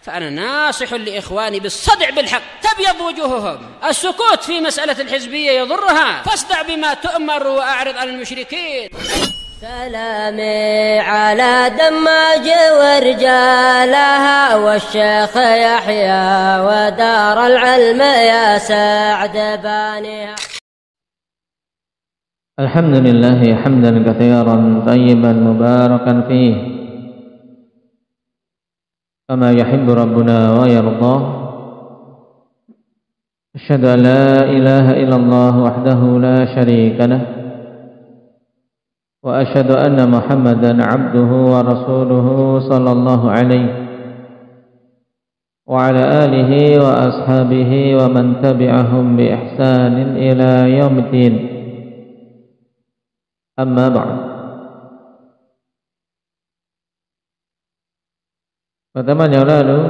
فأنا ناصح لإخواني بالصدع بالحق تبيض وجوههم. السكوت في مسألة الحزبية يضرها، فاصدع بما تؤمر وأعرض عن المشركين. سلامي على دماج ورجالها والشيخ يحيى ودار العلم يا سعد بانيها. الحمد لله حمدا كثيرا طيبا مباركا فيه كما يحب ربنا ويرضى. أشهد أن لا إله إلا الله وحده لا شريك له، وأشهد أن محمدا عبده ورسوله صلى الله عليه وعلى آله وأصحابه ومن تبعهم بإحسان إلى يوم الدين. أما بعد. Pertemuan yang lalu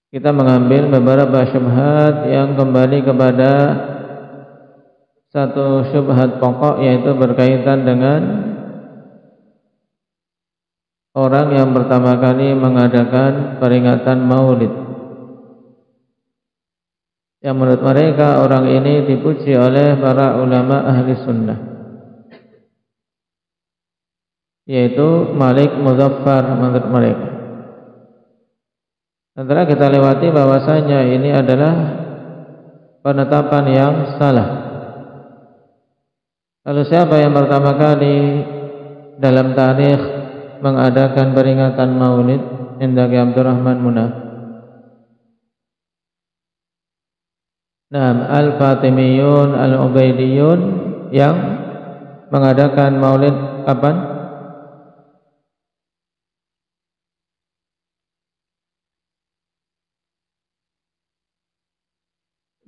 kita mengambil beberapa syubhat yang kembali kepada satu syubhat pokok, yaitu berkaitan dengan orang yang pertama kali mengadakan peringatan Maulid, yang menurut mereka orang ini dipuji oleh para ulama ahli sunnah, yaitu Malik Muzaffar menurut mereka. Setelah kita lewati bahwasanya ini adalah penetapan yang salah. Lalu siapa yang pertama kali dalam tarikh mengadakan peringatan Maulid? Indah Abdurrahman Munaf. Al-Fatimiyun Al-Ubaidiyun yang mengadakan Maulid kapan?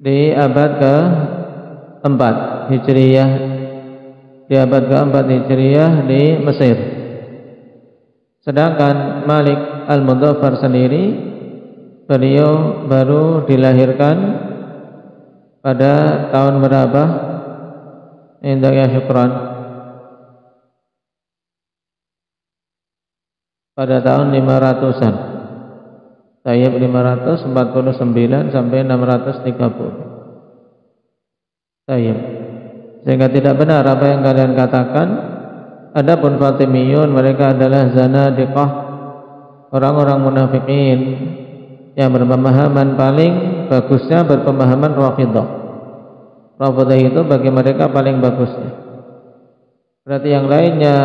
Di abad ke-4 Hijriyah, di abad ke-4 Hijriyah di Mesir. Sedangkan Malik Al-Muzaffar sendiri, beliau baru dilahirkan pada tahun berapa? Indah ya syukran. Pada tahun 500-an. Tayyib 549 sampai 630. Tayyib. Sehingga tidak benar apa yang kalian katakan. Adapun Fatimiyun, mereka adalah zanadiqah, orang-orang munafikin yang berpemahaman paling bagusnya berpemahaman Rafidah. Rafidah itu bagi mereka paling bagusnya. Berarti yang lainnya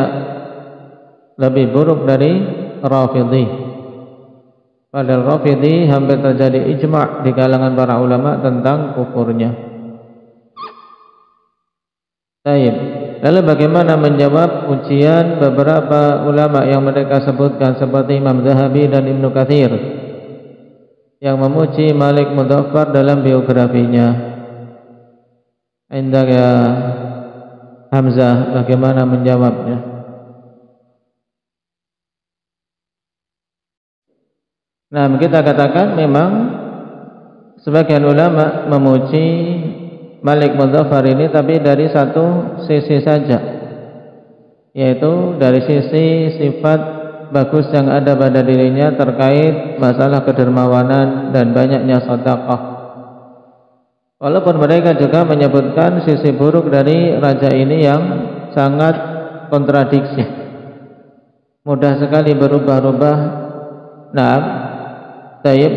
lebih buruk dari Rafidhi. Padahal Rafidhi hampir terjadi ijma' di kalangan para ulama tentang kufurnya. Baik. Lalu bagaimana menjawab ujian beberapa ulama yang mereka sebutkan seperti Imam Zahabi dan Ibnu Katsir yang memuji Malik Muzaffar dalam biografinya? Indah ya Hamzah, bagaimana menjawabnya? Nah, kita katakan memang sebagian ulama memuji Malik Muzaffar ini, tapi dari satu sisi saja, yaitu dari sisi sifat bagus yang ada pada dirinya terkait masalah kedermawanan dan banyaknya sedekah. Walaupun mereka juga menyebutkan sisi buruk dari raja ini yang sangat kontradiksi, mudah sekali berubah-ubah. Nah, Taib,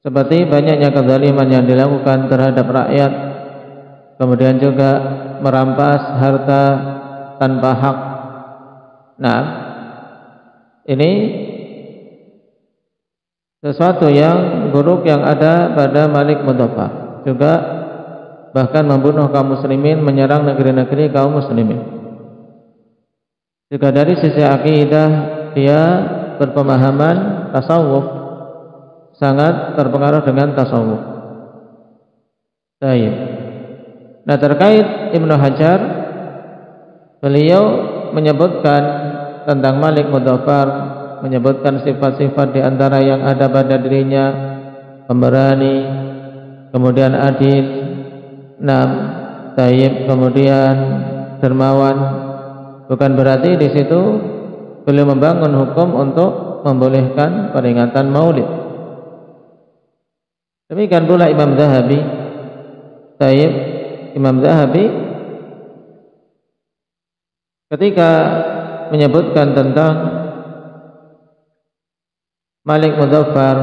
seperti banyaknya kezaliman yang dilakukan terhadap rakyat, kemudian juga merampas harta tanpa hak. Nah, ini sesuatu yang buruk yang ada pada Malik Muzaffar. Juga bahkan membunuh kaum muslimin, menyerang negeri-negeri kaum muslimin. Juga dari sisi akidah, dia berpemahaman tasawuf, sangat terpengaruh dengan tasawuf. Baik. Nah, terkait Ibnu Hajar, beliau menyebutkan tentang Malik Muzaffar, menyebutkan sifat-sifat di antara yang ada pada dirinya: pemberani, kemudian adil, taib, kemudian dermawan. Bukan berarti di situ beliau membangun hukum untuk membolehkan peringatan Maulid. Demikian pula Imam Zahabi. Imam Zahabi ketika menyebutkan tentang Malik Mudzaffar,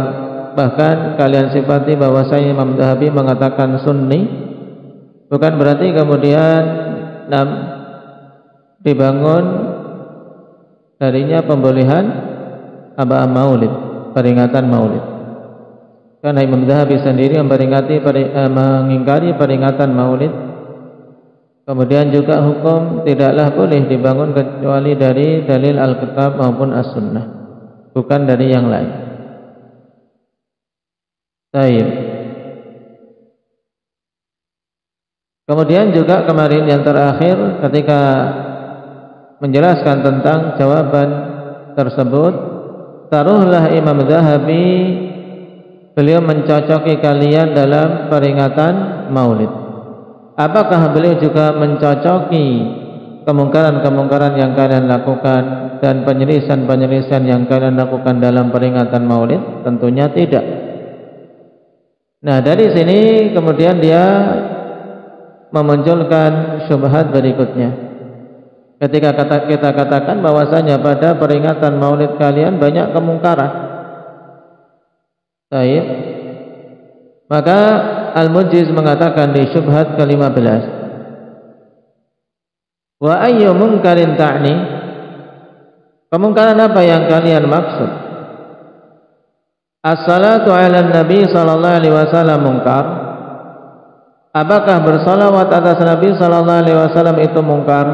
bahkan kalian sifati bahwasanya Imam Zahabi mengatakan sunni, bukan berarti kemudian dibangun darinya pembolehan Maulid, peringatan Maulid. Karena Imam Zahabi sendiri mengingkari peringatan Maulid. Kemudian juga hukum tidaklah boleh dibangun kecuali dari dalil Alkitab maupun As-Sunnah, bukan dari yang lain. Baik. Kemudian juga kemarin yang terakhir ketika menjelaskan tentang jawaban tersebut, taruhlah Imam Zahabi beliau mencocoki kalian dalam peringatan Maulid. Apakah beliau juga mencocoki kemungkaran-kemungkaran yang kalian lakukan dan penyelisan-penyelisan yang kalian lakukan dalam peringatan Maulid? Tentunya tidak. Nah, dari sini kemudian dia memunculkan syubhat berikutnya. Ketika kita katakan bahwasanya pada peringatan Maulid kalian banyak kemungkaran. Baik. Maka Al-Mujiz mengatakan di syubhat ke-15, wa ayyu munkarin ta'ni, kemungkaran apa yang kalian maksud? As-salatu 'ala Nabi sallallahu alaihi wasallam mungkar? Apakah bersalawat atas Nabi sallallahu alaihi wasallam itu mungkar?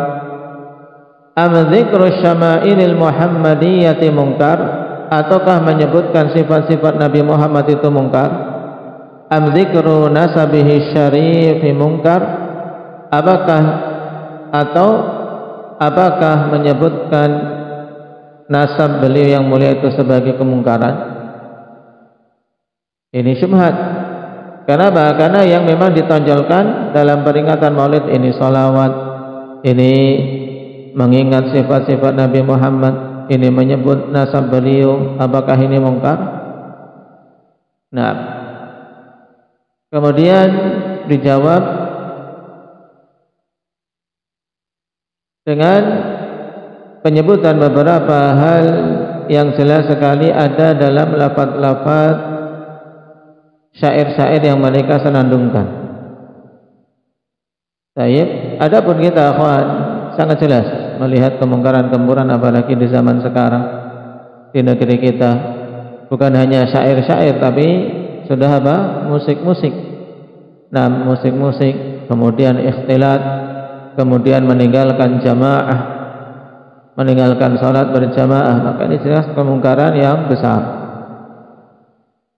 Am dzikru syama'ilil Muhammadiyyati mungkar? Ataukah menyebutkan sifat-sifat Nabi Muhammad itu mungkar? Am dzikru nasabihi syarifi mungkar? Apakah menyebutkan nasab beliau yang mulia itu sebagai kemungkaran? Ini syubhat. Kenapa? Karena yang memang ditonjolkan dalam peringatan Maulid ini salawat, ini mengingat sifat-sifat Nabi Muhammad, ini menyebut nasab beliau. Apakah ini mungkar? Nah, kemudian dijawab dengan penyebutan beberapa hal yang jelas sekali ada dalam lafaz-lafaz syair-syair yang mereka senandungkan. Baik, adapun kita akhwan sangat jelas melihat kemungkaran-kemungkaran apalagi di zaman sekarang di negeri kita, bukan hanya syair-syair tapi sudah musik-musik. Nah, musik-musik, kemudian ikhtilat, kemudian meninggalkan jamaah, meninggalkan salat berjamaah, maka ini jelas kemungkaran yang besar.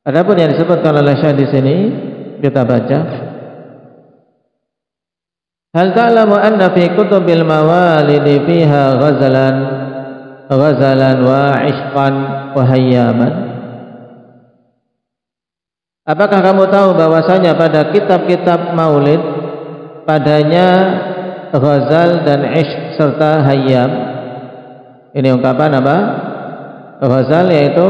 Adapun yang disebutkan oleh Syekh di sini kita baca, hal ta'lamu anna fi kutubil mawalidi fiha ghazalan wa ishqan wa hayyaman? Apakah kamu tahu bahwasanya pada kitab-kitab Maulid padanya ghazal dan ishq serta hayyam? Ini ungkapan apa? Ghazal yaitu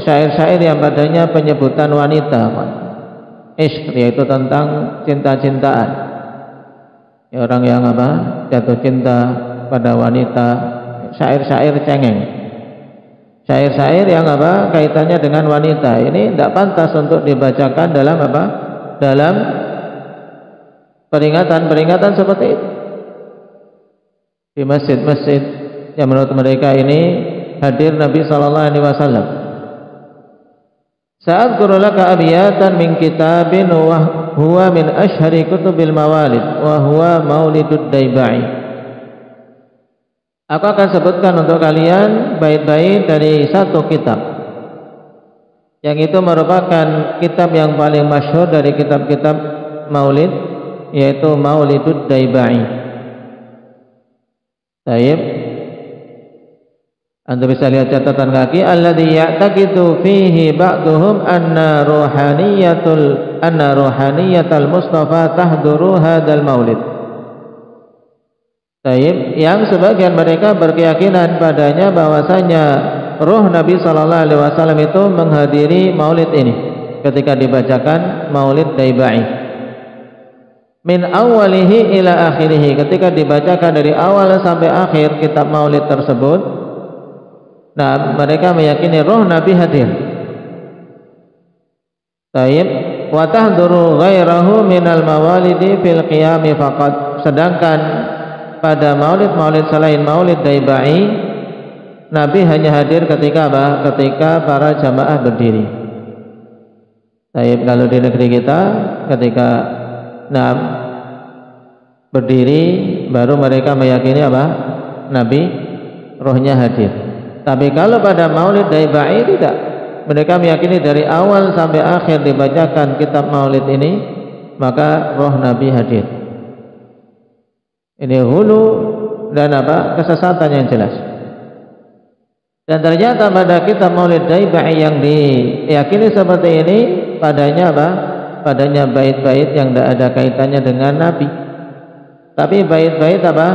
syair-syair yang padanya penyebutan wanita. Ishq yaitu tentang cinta-cintaan. Ya, orang yang jatuh cinta pada wanita, syair-syair cengeng. Syair-syair yang kaitannya dengan wanita ini tidak pantas untuk dibacakan dalam dalam peringatan seperti itu di masjid-masjid yang menurut mereka ini hadir Nabi sallallahu alaihi wasallam. Sa'adzkuru laka abiyatan min kitabin wa huwa min ashhari kutubil mawalid wa huwa Maulidud Daibai. Aku akan sebutkan untuk kalian bait-bait dari satu kitab yang itu merupakan kitab yang paling masyhur dari kitab-kitab Maulid, yaitu Maulidud Daibai. Baik, Anda bisa lihat catatan kaki, alladzi ya'taqidu fihi ba'duhum anna ruhaniyatal Mustafa tahduru hadzal maulid. Taib, yang sebagian mereka berkeyakinan padanya bahwasanya roh Nabi Sallallahu Alaihi Wasallam itu menghadiri maulid ini ketika dibacakan maulid Daibai. Min awalihi ila akhirihi, ketika dibacakan dari awal sampai akhir kitab maulid tersebut. Nah, mereka meyakini roh Nabi hadir. Taib, wa tahduru ghairahu minal mawalidi fil qiyami faqat. Sedangkan pada maulid-maulid selain maulid Daibai, Nabi hanya hadir ketika apa? Ketika para jamaah berdiri. Taib, kalau di negeri kita ketika berdiri baru mereka meyakini apa? Nabi rohnya hadir. Tapi kalau pada maulid Daibai tidak. Mereka meyakini dari awal sampai akhir dibacakan kitab maulid ini, maka roh Nabi hadir. Ini hulu dan apa? Kesesatan yang jelas. Dan ternyata pada kitab maulid Daibai yang diyakini seperti ini, padanya apa? Padanya bait-bait yang tidak ada kaitannya dengan Nabi. Tapi bait-bait apa?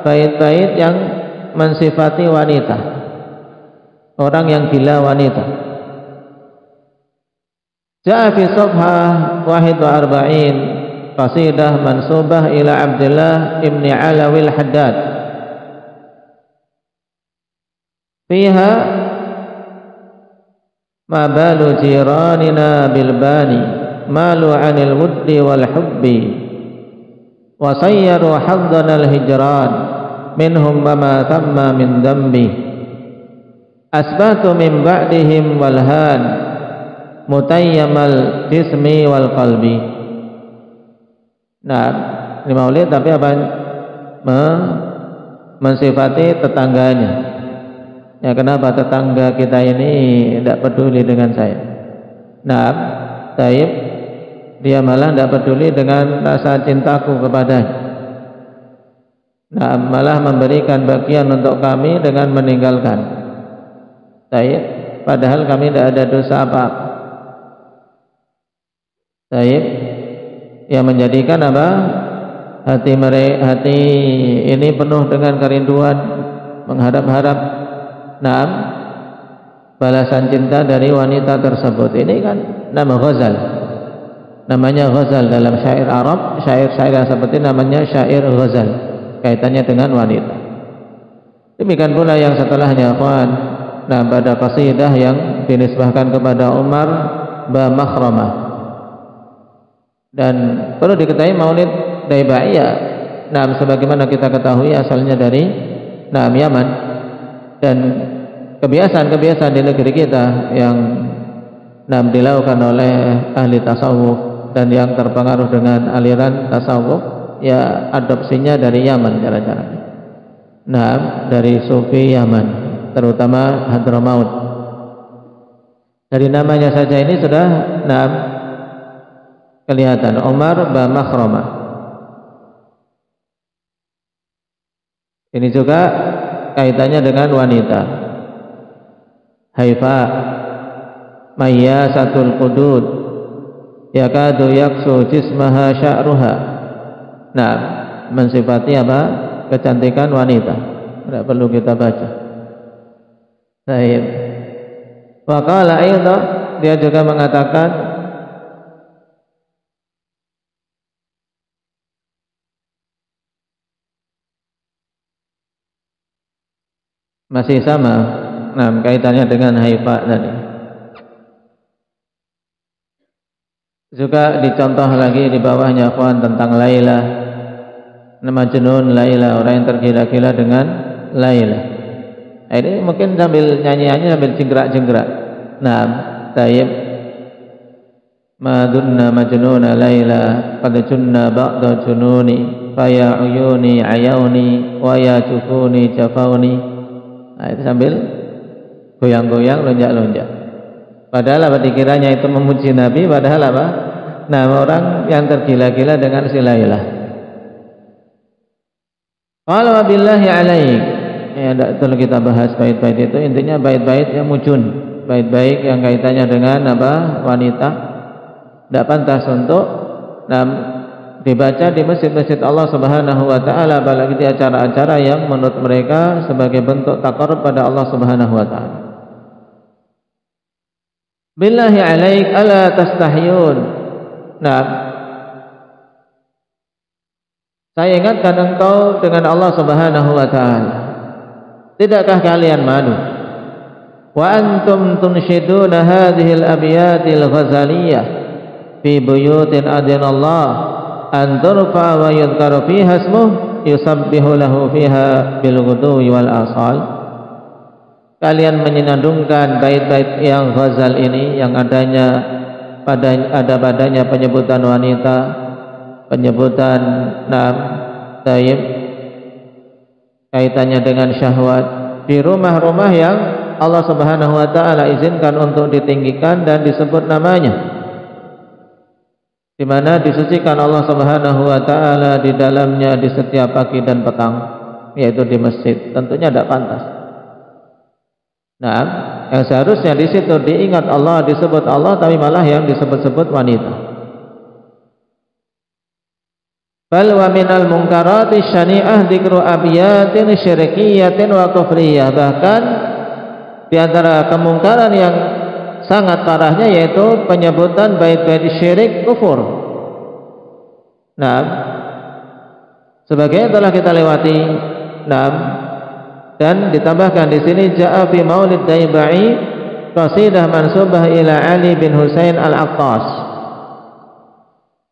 Bait-bait yang mensifati wanita, orang yang gila wanita. Ja'a fi Safhah 41 qasidah mansubah ila Abdullah ibn Alawil Haddad. Fiha ma balu jiranina bilbani malu anil wuddi wal hubbi wa sayyaru haddana al hijran minhum ma thamma min dambi asbatu min ba'dihim walhan mutayyamal jismi wal qalbi. Nah, ini maulid tapi apa? Mensifati tetangganya. Ya, kenapa tetangga kita ini tidak peduli dengan saya? Nah, taib, dia malah tidak peduli dengan rasa cintaku kepadanya. Nah, malah memberikan bagian untuk kami dengan meninggalkan. Taib, padahal kami tidak ada dosa apa-apa. Taib, yang menjadikan apa? Hati ini penuh dengan kerinduan, mengharap-harap balasan cinta dari wanita tersebut. Ini kan nama ghazal. Namanya ghazal dalam syair Arab, syair-syair seperti namanya syair ghazal, kaitannya dengan wanita. Demikian pula yang setelahnya, ikhwan. Nah, pada qasidah yang dinisbahkan kepada Umar ba Makhramah. Dan perlu diketahui maulid Daibai ya, sebagaimana kita ketahui asalnya dari Yaman, dan kebiasaan-kebiasaan di negeri kita yang dilakukan oleh ahli tasawuf dan yang terpengaruh dengan aliran tasawuf, ya adopsinya dari Yaman cara-caranya. Dari sufi Yaman, terutama Hadramaut. Dari namanya saja ini sudah kelihatan Umar ba Makhramah. Ini juga kaitannya dengan wanita. Haifa mayyasatul qudud yakadu yaksu jismaha sya'ruha. Mensifati apa? Kecantikan wanita. Tidak perlu kita baca. Baik. Wa qala aidan, dia juga mengatakan masih sama, kaitannya dengan Haifa tadi. Juga dicontoh lagi di bawahnya, ikhwan, tentang Laila. Majnun Laila, orang yang tergila-gila dengan Laila. Ini mungkin sambil nyanyi-nyanyi sambil jenggerak-jenggerak. Taib. Madunna majnuna Laila, qad junna ba'da jununi, faya uyuni ayauni, wa ya jufuni jafauni. Itu sambil goyang-goyang, lonjak-lonjak. Padahal apa dikiranya itu memuji Nabi, padahal apa? Orang yang tergila-gila dengan si Lailah. Qala wa billahi alaik. Ya, tidak perlu kita bahas bait-bait itu. Intinya bait-bait yang mujun, bait-bait yang kaitannya dengan apa? Wanita. Tidak pantas untuk dibaca di masjid-masjid Allah Subhanahu wa taala, apalagi di acara-acara yang menurut mereka sebagai bentuk taqarrub pada Allah Subhanahu wa taala. Billahi alaik ala tastahyun. Nah, saya ingatkan engkau dengan Allah Subhanahu wa taala, tidakkah kalian malu? Wa antum tunshiduna hadhihi al-abyatil ghazaliyah fi buyutin adinallah an turfa wa yudhkaru fiha ismuh yusabbihu lahu fiha bil ghudwi wal asal. Kalian menyenandungkan bait-bait yang ghazal ini yang ada padanya penyebutan wanita, penyebutan taib, kaitannya dengan syahwat di rumah-rumah yang Allah Subhanahu wa taala izinkan untuk ditinggikan dan disebut namanya, di mana disucikan Allah Subhanahu wa taala di dalamnya di setiap pagi dan petang, yaitu di masjid. Tentunya tidak pantas. Nah, yang seharusnya di situ diingat Allah, disebut Allah, tapi malah yang disebut-sebut wanita. Bal wa minal munkarati syani'ah dzikru abiyatin syirkiyatin wa kufriyah. Bahkan di antara kemungkaran yang sangat parahnya yaitu penyebutan bait-bait syirik kufur. Nah, sebagai telah kita lewati. Nah, dan ditambahkan di sini ja'a fi maulid Daibai qasidah mansubah ila Ali bin Husain al-Aqtas.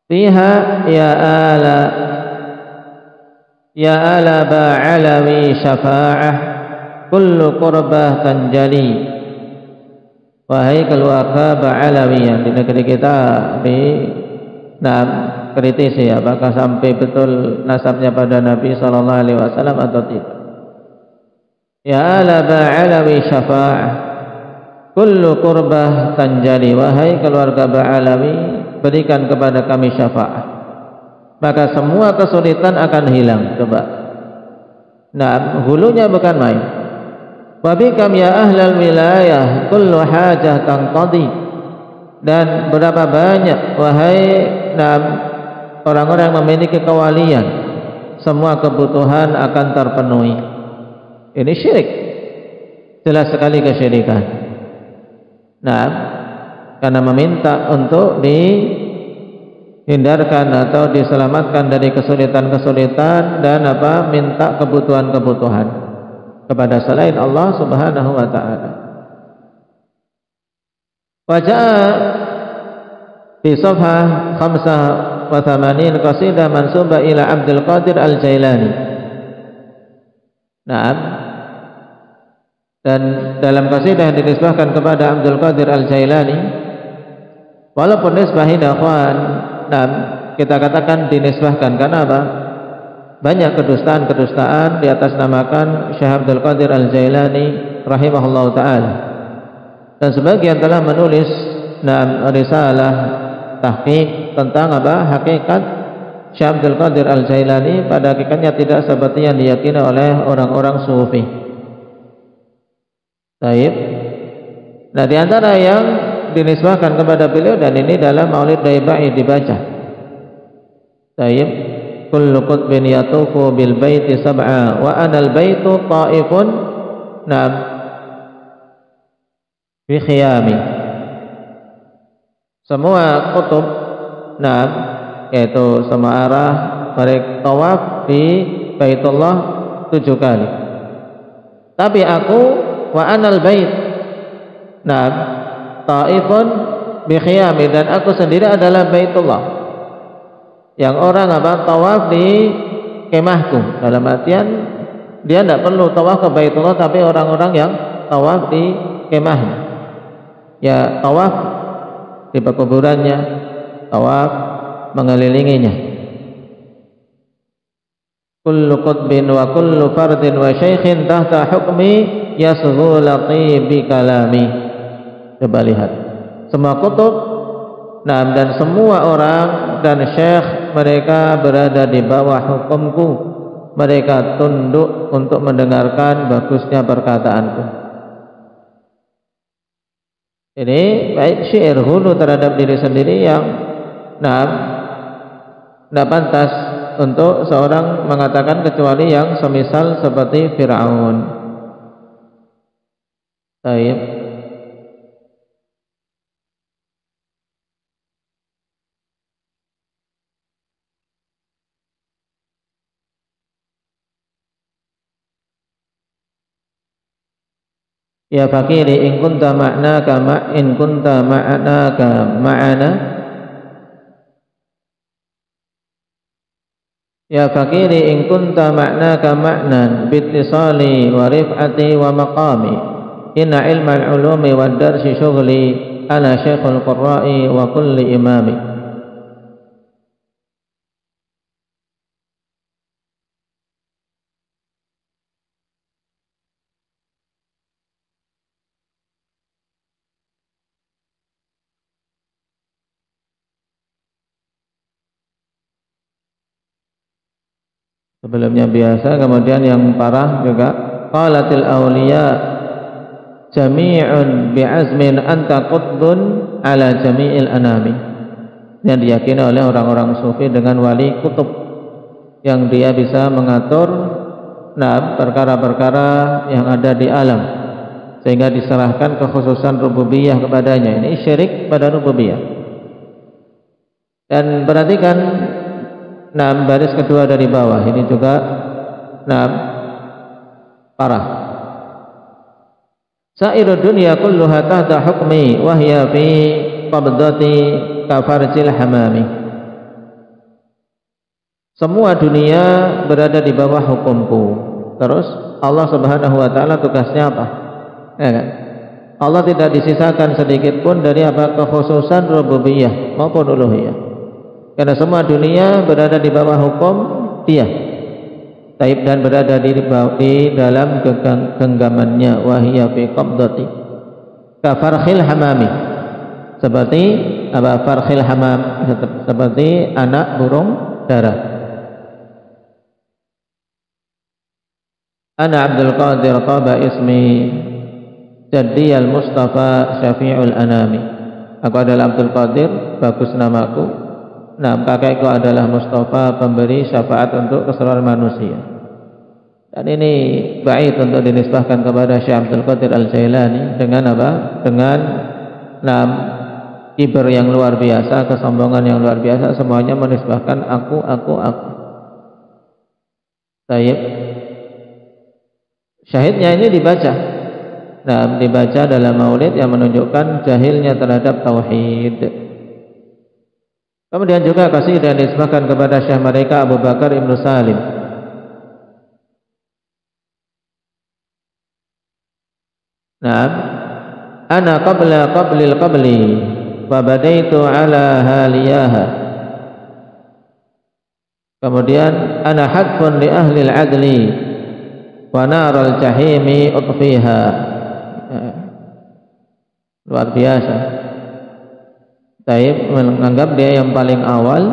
Fiha ya ala ba'alawi syafa'ah kullu qurbah tanjali. Wahai keluarga Ba'alawiyah di negeri kita kritisi apakah sampai betul nasabnya pada Nabi sallallahu alaihi wasallam atau tidak. Ya ala Ba'alawi syafa'ah kullu qurbah tanjali. Wahai keluarga Ba'alawi, berikan kepada kami syafa'ah, maka semua kesulitan akan hilang. Coba. Nah, hulunya bukan main. Wa bikam ya ahlal wilayah kullu hajah tanqadi. Dan berapa banyak wahai orang-orang yang memiliki kewalian, semua kebutuhan akan terpenuhi. Ini syirik, jelas sekali kesyirikan. Nah, karena meminta untuk dihindarkan atau diselamatkan dari kesulitan-kesulitan dan minta kebutuhan-kebutuhan kepada selain Allah Subhanahu wa taala. Wajah di safhah 85 qasidah mansubah ila Abdul Qadir Al-Jailani. Nah, dan dalam qasidah yang dinisbahkan kepada Abdul Qadir Al-Jailani, walaupun nisbah ini akhwan, kita katakan dinisbahkan karena apa? Banyak kedustaan-kedustaan di atas namakan Syekh Abdul Qadir Al-Jailani rahimahullah ta'ala. Dan sebagian telah menulis risalah tahqiq tentang hakikat Syekh Abdul Qadir Al-Jailani. Pada hakikatnya tidak seperti yang diyakini oleh orang-orang sufi. Baik. Nah, di antara yang dinisbahkan kepada beliau, dan ini dalam Maulid Daibai dibaca. Baik. Kullu qutbin yatufu bil baiti sab'a wa ana al baitu ta'ifun fi khiyami. Semua kutub yaitu semua arah mereka tawaf di Baitullah 7 kali. Tapi aku wa ana al bait ta'ifun bi khiyami, dan aku sendiri adalah Baitullah yang orang tawaf di kemahku. Dalam artian dia tidak perlu tawaf ke Baitullah, tapi orang-orang yang tawaf di kemahnya, ya tawaf di pekuburannya, tawaf mengelilinginya. Kullu qutbin wa kullu fardin wa syaikhin tahta hukmi yasghulati bi kalami. Coba lihat, semua kutub dan semua orang dan syekh mereka berada di bawah hukumku. Mereka tunduk untuk mendengarkan bagusnya perkataanku. Ini baik syair hulu terhadap diri sendiri yang tidak pantas untuk seorang mengatakan kecuali yang semisal seperti Fir'aun. Baik. Ya fakiri in kunta ma'naka in kunta ma'naka ma'ana. Ya fakiri in kunta ma'naka ma'nan bittisali wa rif'ati wa maqami inna ilmal ulumi wa darsi syughli ana syekhul qurra'i wa kulli imami. Sebelumnya biasa, kemudian yang parah juga qalatil awliya jami'un bi'azmin anta qutbun ala jami'il anami. Yang diyakini oleh orang-orang sufi dengan wali kutub yang dia bisa mengatur perkara-perkara yang ada di alam sehingga diserahkan kekhususan rububiyah kepadanya. Ini syirik pada rububiyah. Dan perhatikan baris kedua dari bawah ini juga parah. Sa'iru dunya kulluha tahta hukmi wa hiya fi qabdati kafarjil hamami. Semua dunia berada di bawah hukumku. Terus Allah Subhanahu wa taala tugasnya apa? Ya kan? Allah tidak disisakan sedikit pun dari apa kekhususan rububiyah maupun uluhiyah. Karena semua dunia berada di bawah hukum dia. Taib dan berada di dalam genggamannya wahiyya fi qabdati kafarkhil hamami. Seperti apa farkhil hamam, seperti anak burung dara. Ana Abdul Qadir Qaba ismi Jaddi al-Mustafa Syafi'ul Anami. Aku adalah Abdul Qadir, bagus namaku. Kakekku adalah Mustafa, pemberi syafaat untuk keseluruhan manusia. Dan ini baik untuk dinisbahkan kepada Syekh Abdul Qadir Al-Jailani dengan apa? Dengan kibar yang luar biasa, kesombongan yang luar biasa, semuanya menisbahkan aku. Baik. Syahidnya ini dibaca. Dibaca dalam maulid yang menunjukkan jahilnya terhadap tauhid. Kemudian juga qasidah yang disebutkan kepada syekh mereka Abu Bakar Ibnu Salim. Ana qablil qabli fa badaitu ala haliyaha. Kemudian ana hadfun li ahli al-adli wa naral jahimi utfiha. Luar biasa. Taib menganggap dia yang paling awal,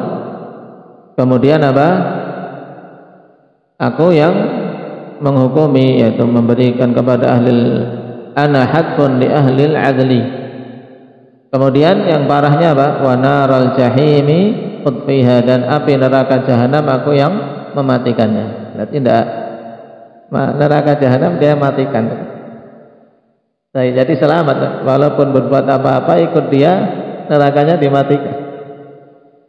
kemudian apa? Aku yang menghukumi, yaitu memberikan kepada ahli ana hadfun li ahli adli. Kemudian yang parahnya apa? Wa naral jahimi utfiha, dan api neraka jahanam aku yang mematikannya. Tidak, neraka jahanam dia matikan. Jadi selamat, walaupun berbuat apa-apa ikut dia, nerakanya dimatikan.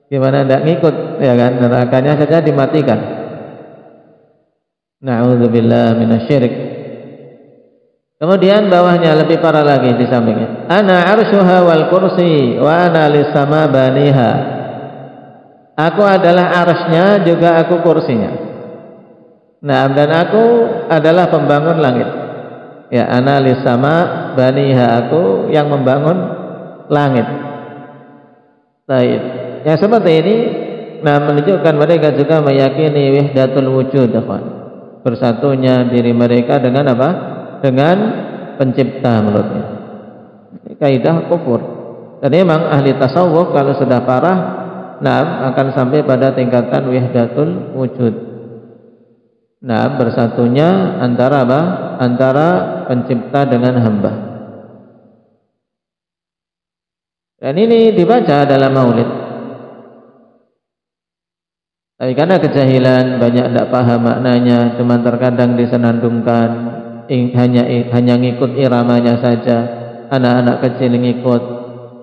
Gimana tidak ngikut, ya kan? Nerakanya saja dimatikan. Na'udzubillah minasyirik. Kemudian bawahnya lebih parah lagi di sampingnya. Ana arshuha wal kursi wa ana lisama baniha. Aku adalah arsy-nya, juga aku kursinya. Dan aku adalah pembangun langit. Ya, ana lisama baniha, aku yang membangun langit. Baik. Yang seperti ini menunjukkan mereka juga meyakini wahdatul wujud, bersatunya diri mereka dengan apa? Dengan pencipta menurutnya. Kaidah kufur. Dan memang ahli tasawuf kalau sudah parah, akan sampai pada tingkatan wahdatul wujud. Bersatunya antara apa? Antara pencipta dengan hamba. Dan ini dibaca dalam maulid. Tapi karena kejahilan, banyak tidak paham maknanya, cuma terkadang disenandungkan, hanya ngikut iramanya saja. Anak-anak kecil ngikut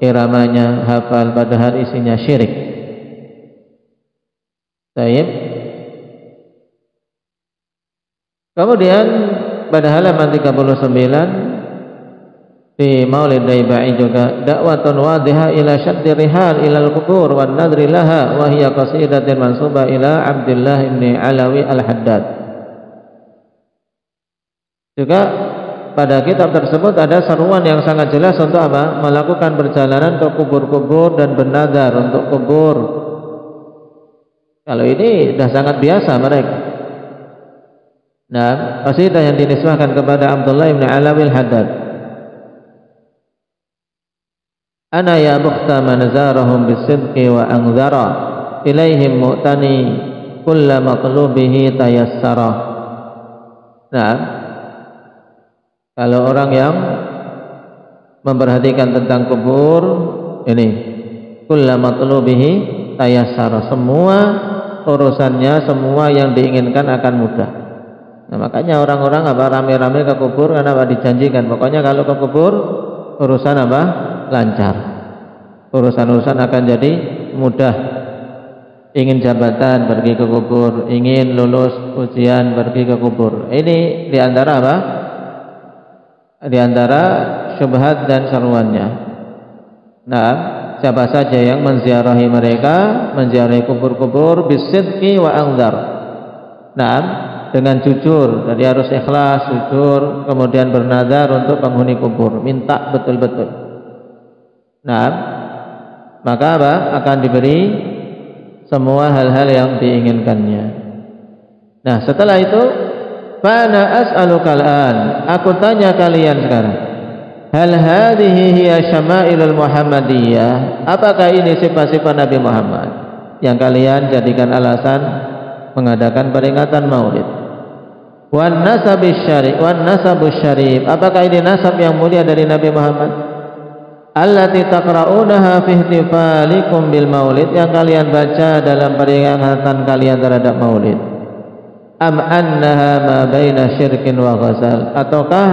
iramanya, hafal, padahal isinya syirik. Baik. Kemudian pada halaman 39 di Maulid Daibai juga, dakwatun wadhiha ila syaddi rihal ila al-qubur wan nadri laha wa hiya qasidatin mansubah ila Abdullah ibn Alawi al-Haddad. Juga pada kitab tersebut ada seruan yang sangat jelas untuk apa? Melakukan perjalanan ke kubur-kubur dan bernadar untuk kubur. Kalau ini sudah sangat biasa mereka. Nah, qasidah yang dinisbahkan kepada Abdullah ibn Alawi al-Haddad. Ana ya bukhta man zarahum bisidqi wa anzara ilaihim mu'tani kulla matlubihi tayassara. Nah, kalau orang yang memperhatikan tentang kubur ini, kulla matlubihi tayassara, semua urusannya, semua yang diinginkan akan mudah. Nah, makanya orang-orang rame-rame ke kubur karena dijanjikan, pokoknya kalau ke kubur urusan lancar, urusan-urusan akan jadi mudah. Ingin jabatan, pergi ke kubur. Ingin lulus ujian, pergi ke kubur. Ini diantara diantara syubhat dan seruannya. Nah, siapa saja yang menziarahi mereka, menziarahi kubur-kubur, bisidqi wa anzar. Nah, dengan jujur, jadi harus ikhlas, jujur, kemudian bernazar untuk penghuni kubur, minta betul-betul. Nah, maka akan diberi semua hal-hal yang diinginkannya. Nah, setelah itu, fa'ana as'aluka al-an, aku tanya kalian sekarang, hal hadhihi hiya syama'ilul Muhammadiyah, apakah ini sifat-sifat Nabi Muhammad yang kalian jadikan alasan mengadakan peringatan Maulid? Wan nasabus syarif, apakah ini nasab yang mulia dari Nabi Muhammad? Allati taqra'unaha fi ihtifalikum bil maulid, yang kalian baca dalam peringatan kalian terhadap Maulid. Am annaha ma baina syirkin wa ghazal, ataukah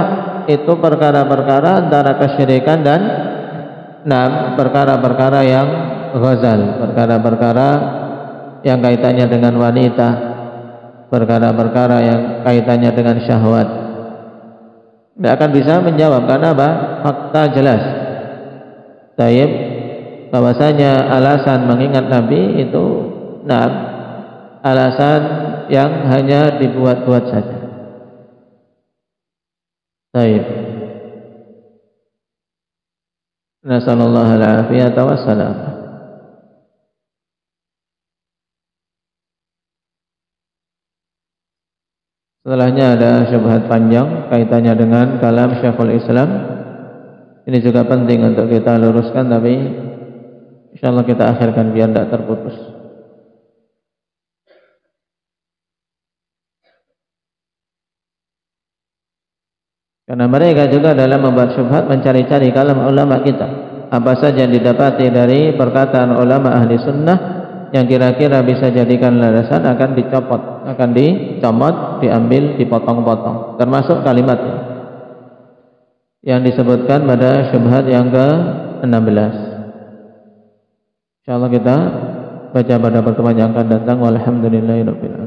itu perkara-perkara antara kesyirikan dan perkara-perkara yang ghazal, perkara-perkara yang kaitannya dengan wanita, perkara-perkara yang kaitannya dengan syahwat. Tidak akan bisa menjawab karena fakta jelas. Taib, bahwasanya alasan mengingat Nabi itu alasan yang hanya dibuat-buat saja. Taib. Nasallallahu al-afiyata wassalam. Setelahnya ada syubhat panjang kaitannya dengan kalam Syekhul Islam. Ini juga penting untuk kita luruskan, tapi insyaallah kita akhirkan biar tidak terputus. Karena mereka juga dalam membuat syubhat mencari-cari kalam ulama kita. Apa saja yang didapati dari perkataan ulama ahli sunnah yang kira-kira bisa jadikan landasan akan dicopot, akan dicomot, diambil, dipotong-potong, termasuk kalimatnya yang disebutkan pada syubhat yang ke-16. Insyaallah kita baca pada pertemuan yang akan datang. Walhamdulillahirabbil alamin.